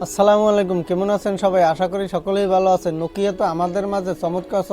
আসসালামু আলাইকুম, কেমন আছেন সবাই? আশা করি সকলেই ভালো আছেন। নোকিয়া তো আমাদের মাঝে চমৎকার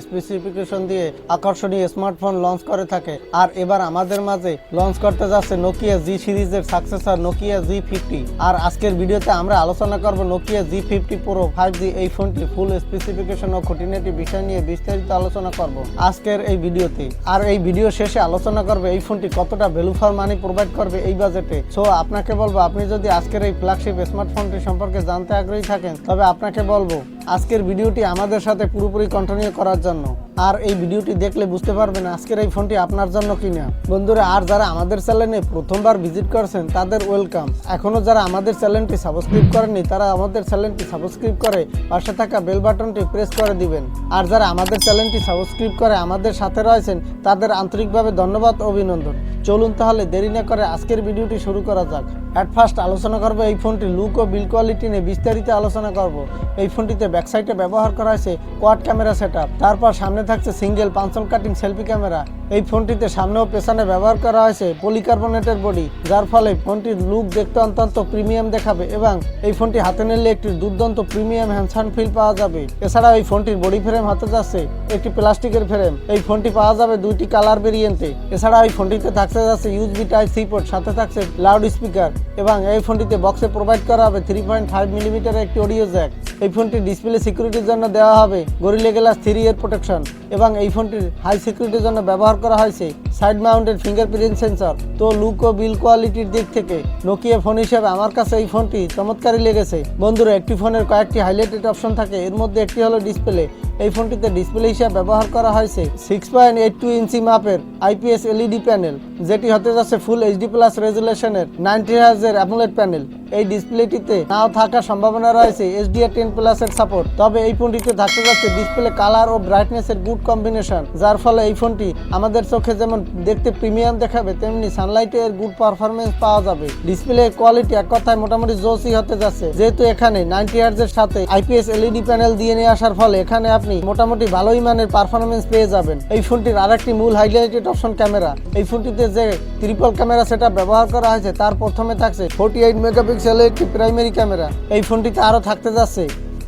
স্পেসিফিকেশন দিয়ে আকর্ষণীয় স্মার্টফোন লঞ্চ করে থাকে। আর এবার আমাদের মাঝে লঞ্চ করতে যাচ্ছে নোকিয়া জি সিরিজের সাকসেসর নোকিয়া G50। আর আজকের ভিডিওতে আমরা আলোচনা করব নোকিয়া G50 Pro 5G এই ফোনটি ফুল স্পেসিফিকেশন ও খুঁটিনাটি বিষয় নিয়ে বিস্তারিত আলোচনা করব আজকের এই ভিডিওতে। আর এই ভিডিও শেষে আলোচনা করবে এই ফোনটি কতটা ভ্যালু ফর মানি প্রোভাইড করবে এই বাজেটে। সো আপনাকে বলবো, আপনি যদি আজকের এই ফ্ল্যাগশিপ স্মার্টফোনটি সম্পর্কে জানতে আগ্রহী থাকেন তবে আপনাকে বলবো আজকের ভিডিওটি আমাদের সাথে পুরোপুরি কন্টিনিউ করার জন্য। আর এই ভিডিওটি দেখলে বুঝতে পারবেন আজকের এই ফোনটি আপনার জন্য কিনা। বন্ধুরা, আর যারা আমাদের চ্যানেলে প্রথমবার ভিজিট করছেন তাদের ওয়েলকাম। এখনো যারা আমাদের চ্যানেলটি সাবস্ক্রাইব করেননি তারা আমাদের চ্যানেলটি সাবস্ক্রাইব করে পাশে থাকা বেল বাটনটি প্রেস করে দিবেন। আর যারা আমাদের চ্যানেলটি সাবস্ক্রাইব করে আমাদের সাথে রয়েছেন তাদের আন্তরিকভাবে ধন্যবাদ ও অভিনন্দন। চলুন তাহলে দেরি না করে আজকের ভিডিওটি শুরু করা যাক। অ্যাট ফার্স্ট আলোচনা করবো এই ফোনটির লুক ও বিল্ড কোয়ালিটি নিয়ে বিস্তারিত আলোচনা করব। এই ফোনটিতে ব্যাকসাইডে ব্যবহার করা হয়েছে কোয়াড ক্যামেরা সেটআপ, তারপর সামনে থাকছে সিঙ্গেল পাঞ্চল কাটিং সেলফি ক্যামেরা। এই ফোনটিতে সামনে ও পেছনে ব্যবহার করা হয়েছে পলিকার্বনেটের বডি, যার ফলে ফোনটির লুক দেখতে অত্যন্ত প্রিমিয়াম দেখাবে এবং এই ফোনটি হাতে নিলে একটি দুর্দান্ত প্রিমিয়াম হ্যান্ডসান ফিল পাওয়া যাবে। এছাড়াও এই ফোনটির বডি ফ্রেম হাতে যাচ্ছে একটি প্লাস্টিকের ফ্রেম। এই ফোনটি পাওয়া যাবে দুইটি কালার ভেরিয়েন্টে। এছাড়া এই ফোনটিতে থাকতে যাচ্ছে USB Type-C পোর্ট, সাথে থাকছে লাউড স্পিকার এবং এই ফোনটিতে বক্সে প্রোভাইড করা হবে 3.5 মিলিমিটারের একটি অডিও জ্যাক। এই ফোনটির ডিসপ্লে সিকিউরিটির জন্য দেওয়া হবে গরিলা গ্লাস 3 ইয়ার প্রোটেকশন এবং এই ফোনটির হাই সিকিউরিটির জন্য ব্যবহার করা হয়েছে সাইড মাউন্টেড ফিঙ্গারপ্রিন্ট সেন্সর। তো লুক ও বিল্ড কোয়ালিটির দিক থেকে নোকিয়া ফোন হিসেবে আমার কাছে এই ফোনটি চমৎকারই লেগেছে। বন্ধুরা, একটি ফোনের কয়েকটি হাইলাইটেড অপশন থাকে, এর মধ্যে একটি হলো ডিসপ্লে। এই ফোনটিতে ডিসপ্লে হিসেবে ব্যবহার করা হয়েছে 6.82 ইঞ্চি মাপের IPS LED প্যানেল, যেটি হতে যাচ্ছে ফুল HD+ রেজুলেশনের 90 হার্জের অ্যামোলেড প্যানেল। এই ডিসপ্লেটিতে নাও থাকার সম্ভাবনা রয়েছে HDR10+ এর সাপোর্ট, তবে এই ফোনটিতে থাকতে যাচ্ছে ডিসপ্লে কালার ও ব্রাইটনেসের গুড কম্বিনেশন, যার ফলে এই ফোনটি আমাদের চোখে যেমন দেখতে প্রিমিয়াম দেখাবে তেমনি সানলাইটে এর গুড পারফরমেন্স পাওয়া যাবে। ডিসপ্লে কোয়ালিটি এক কথায় মোটামুটি জোসই হতে যাচ্ছে, যেহেতু এখানে 90 হার্জের সাথে IPS LED প্যানেল দিয়ে নিয়ে আসার ফলে এখানে আপনি মোটামুটি ভালোই মানের পারফরমেন্স পেয়ে যাবেন। এই ফোনটির আরেকটি মূল হাইলাইটেড অপশন ক্যামেরা। এই ফোনটিতে যে ট্রিপল ক্যামেরা সেটআপ ব্যবহার করা হয়েছে তার প্রথমে থাকছে 48 মেগাপিক্সেলের একটি প্রাইমারি ক্যামেরা। এই ফোনটিতে আরো থাকতে যাচ্ছে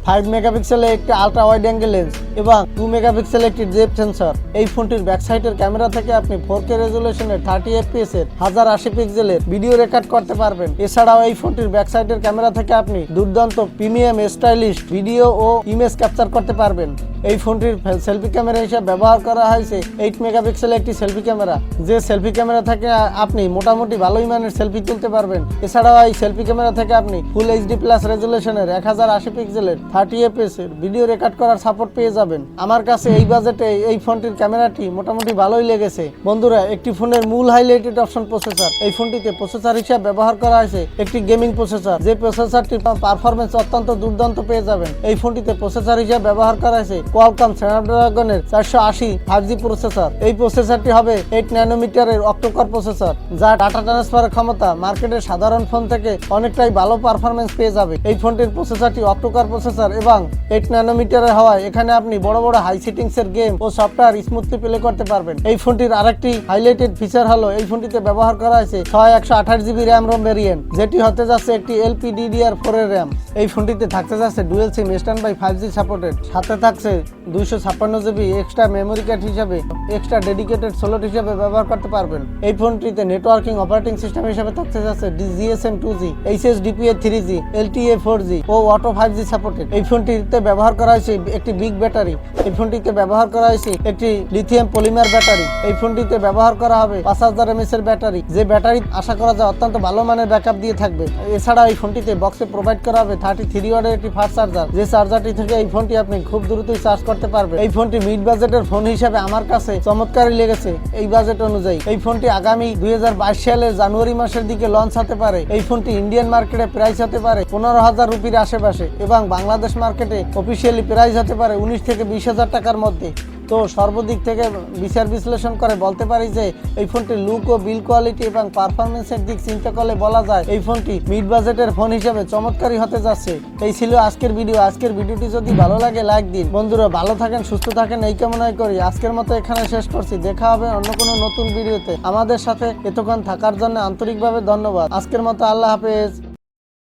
5 মেগাপিক্সেলের একটি আলট্রা ওয়াইড অ্যাঙ্গেল লেন্স এবং 2 মেগাপিক্সেলের একটি ডেপথ সেন্সর। এই ফোনটির ব্যাকসাইডের ক্যামেরা থেকে আপনি 4K রেজুলেশনের 30 FPS এর 1080 পিক্সেলের ভিডিও রেকর্ড করতে পারবেন। এছাড়াও এই ফোনটির ব্যাকসাইডের ক্যামেরা থেকে আপনি দুর্দান্ত প্রিমিয়াম স্টাইলিশ ভিডিও ও ইমেজ ক্যাপচার করতে পারবেন। এই ফোনটির সেলফি ক্যামেরা হিসেবে ব্যবহার করা হয়েছে 8 মেগাপিক্সেলের একটি সেলফি ক্যামেরা, যে সেলফি ক্যামেরা থেকে আপনি মোটামুটি ভালোই মানের সেলফি তুলতে পারবেন। এছাড়াও এই সেলফি ক্যামেরা থেকে আপনি ফুল HD+ রেজুলেশনের 1080 পিক্সেলের 30 FPS এর ভিডিও রেকর্ড করার সাপোর্ট পেয়ে যাবেন। আমার কাছে এই বাজেটে এই ফোনটির ক্যামেরাটি মোটামুটি ভালোই লেগেছে। বন্ধুরা, একটি ফোনের মূল হাইলাইটেড অপশন প্রসেসর। এই ফোনটিতে প্রসেসর হিসেবে ব্যবহার করা হয়েছে একটি গেমিং প্রসেসর, যে প্রসেসরটির পারফরমেন্স অত্যন্ত দুর্দান্ত পেয়ে যাবেন। এই ফোনটিতে প্রসেসর হিসেবে ব্যবহার করা হয়েছে কোয়ালকম স্ন্যাপড্রাগনের 480 5G প্রসেসর। এই প্রসেসরটি হবে 8 ন্যানোমিটারের অক্টোকর প্রসেসর, যা ডাটা ট্রান্সফারের ক্ষমতা মার্কেটের সাধারণ ফোন থেকে অনেকটাই ভালো পারফরমেন্স পেয়ে যাবে। এই ফোনটির প্রসেসরটি অক্টোকর প্রসেসর এবং 8 ন্যানোমিটারের হওয়ায় এখানে আপনি বড় বড় হাই সিটিংস এর গেম ও সফটওয়্যার স্মুথলি প্লে করতে পারবেন। এই ফোনটির আরেকটি হাইলাইটেড ফিচার হলো এই ফোনটিতে ব্যবহার করা হয়েছে 128GB RAM ROM ভেরিয়েন্ট, যেটি হতে যাচ্ছে একটি LPDDR4 এর RAM। এই ফোনটিতে থাকতে যাচ্ছে ডুয়েল সিম স্ট্যান্ডবাই 5G সাপোর্টেড, সাথে থাকছে 256GB এক্সট্রা মেমোরি কার্ড হিসেবে এক্সট্রা ডেডিকেটেড স্লট হিসেবে ব্যবহার করতে পারবেন। এই ফোনটিতে নেটওয়ার্কিং অপারেটিং সিস্টেম হিসেবে থাকতে যাচ্ছে GSM 2G, HSDPA 3G, LTE 4G ও অটো 5G সাপোর্টেড। এই ফোনটিতে ব্যবহার করা হয়েছে একটি বিগ ব্যাটারি। এই ফোনটিতে ব্যবহার করা হয়েছে একটি লিথিয়াম পলিমার ব্যাটারি। এই ফোনটিতে ব্যবহার করা হবে 5000 mAh এর ব্যাটারি, যে ব্যাটারি আশা করা যায় অত্যন্ত ভালো মানের ব্যাকআপ দিয়ে থাকবে। এছাড়া এই ফোনটিতে বক্সে প্রোভাইড করা হবে 33 ওয়াটের একটি ফাস্ট চার্জার, যে চার্জারটি থেকে এই ফোনটি আপনি খুব দ্রুতই চার্জ করতে পারবেন। এই ফোনটি মিড বাজেটের ফোন হিসেবে আমার কাছে চমৎকারই লেগেছে এই বাজেট অনুযায়ী। এই ফোনটি আগামী 2022 সালের জানুয়ারি মাসের দিকে লঞ্চ হতে পারে। এই ফোনটি ইন্ডিয়ান মার্কেটে প্রাইস হতে পারে 15,000 রুপির আশেপাশে এবং বাংলাদেশ মার্কেটে অফিসিয়ালি প্রাইস হতে পারে 19 থেকে 20,000 টাকার মধ্যে। তো সর্বদিক থেকে বিচার বিশ্লেষণ করে বলতে পারি যে এই ফোনটির লুক ও বিল্ড কোয়ালিটি এবং পারফরমেন্সের দিক চিন্তা করলে বলা যায় এই ফোনটি মিড বাজেটের ফোন হিসেবে চমৎকারই হতে যাচ্ছে। এই ছিল আজকের ভিডিও। আজকের ভিডিওটি যদি ভালো লাগে লাইক দিন। বন্ধুরা, ভালো থাকেন, সুস্থ থাকেন, এই কামনাই করি। আজকের মতো এখানে শেষ করছি। দেখা হবে অন্য কোনো নতুন ভিডিওতে। আমাদের সাথে এতক্ষণ থাকার জন্য আন্তরিকভাবে ধন্যবাদ। আজকের মতো আল্লাহ হাফেজ।